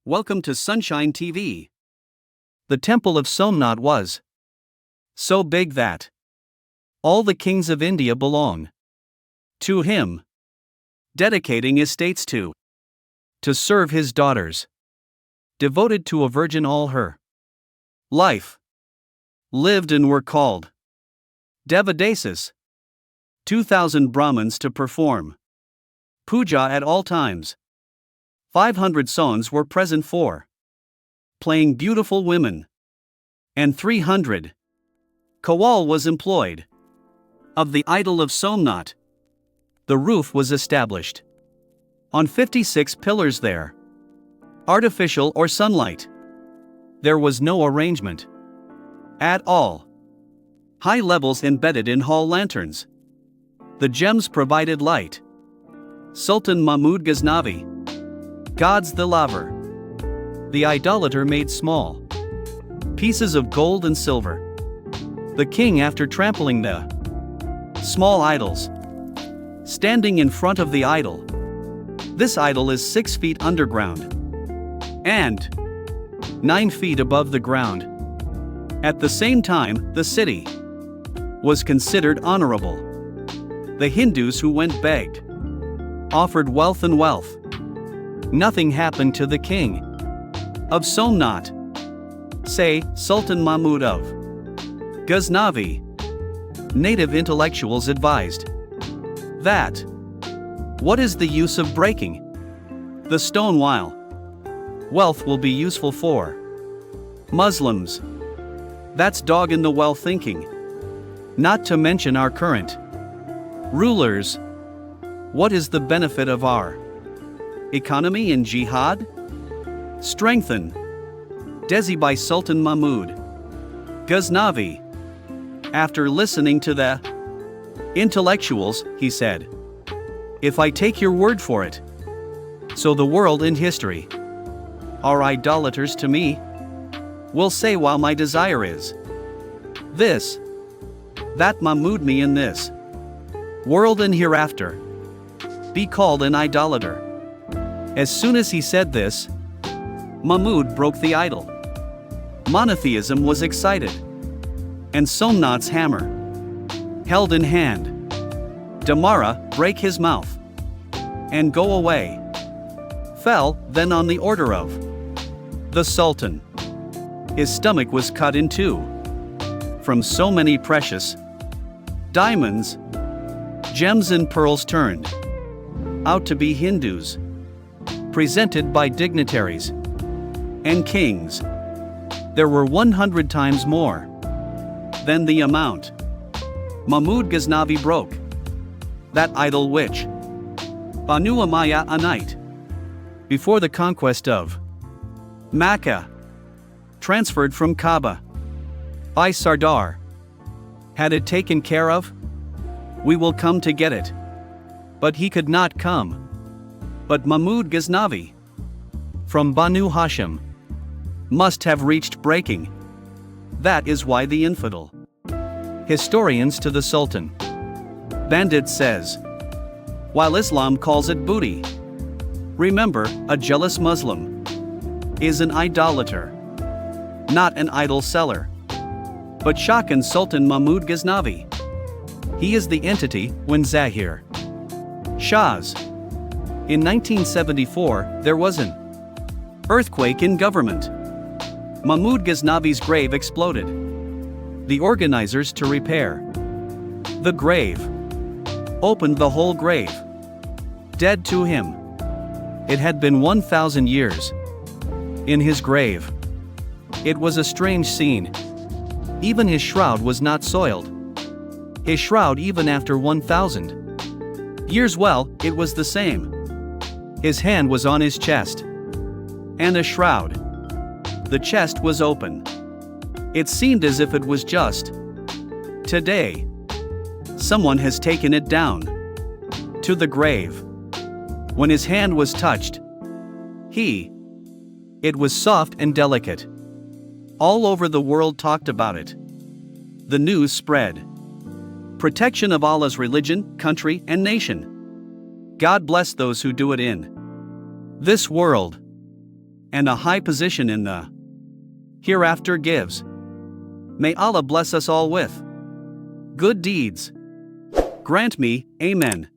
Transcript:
Welcome to Sunshine TV. The temple of Somnath was so big that all the kings of India belong to him, dedicating estates to serve his daughters, devoted to a virgin all her life, lived and were called devotees. 2,000 Brahmins to perform puja at all times. 500 sons were present for playing beautiful women, and 300 kawal was employed. Of the idol of Somnath, the roof was established on 56 pillars there, artificial or sunlight. There was no arrangement at all. High levels embedded in hall lanterns. The gems provided light. Sultan Mahmud Ghaznavi, gods the laver. The idolater made small pieces of gold and silver. The king, after trampling the small idols, standing in front of the idol. This idol is 6 feet underground and 9 feet above the ground. At the same time, the city was considered honorable. The Hindus who went begged offered wealth and wealth. Nothing happened to the king of Somnath. Say, Sultan Mahmud of Ghaznavi. Native intellectuals advised that what is the use of breaking the stone while wealth will be useful for Muslims? That's dog in the well thinking. Not to mention our current rulers. What is the benefit of our economy in jihad? Strengthen. Desi by Sultan Mahmud Ghaznavi. After listening to the intellectuals, he said, "If I take your word for it, so the world and history are idolaters to me, will say while my desire is this, that Mahmud me in this world and hereafter be called an idolater." As soon as he said this, Mahmud broke the idol. Monotheism was excited, and Somnath's hammer, held in hand, Damara, break his mouth and go away, fell then on the order of the Sultan. His stomach was cut in two from so many precious diamonds, gems and pearls turned out to be Hindus, presented by dignitaries and kings. There were 100 times more than the amount Mahmud Ghaznavi broke. That idol which Banu Umayyah a night before the conquest of Makkah, transferred from Kaaba by Sardar, had it taken care of? We will come to get it. But he could not come. But Mahmud Ghaznavi, from Banu Hashim, must have reached breaking. That is why the infidel historians to the Sultan Bandit says, while Islam calls it booty. Remember, a jealous Muslim is an idolater, not an idol seller. But Shakan Sultan Mahmud Ghaznavi, he is the entity when Zahir Shah's. In 1974, there was an earthquake in government. Mahmud Ghaznavi's grave exploded. The organizers to repair the grave opened the whole grave. Dead to him. It had been 1,000 years in his grave. It was a strange scene. Even his shroud was not soiled. His shroud, even after 1,000 years, well, it was the same. His hand was on his chest. And a shroud. The chest was open. It seemed as if it was just today. Someone has taken it down to the grave. When his hand was touched, it was soft and delicate. All over the world talked about it. The news spread. Protection of Allah's religion, country, and nation. God bless those who do it in this world. and a high position in the hereafter gives. May Allah bless us all with good deeds. Grant me, Amen.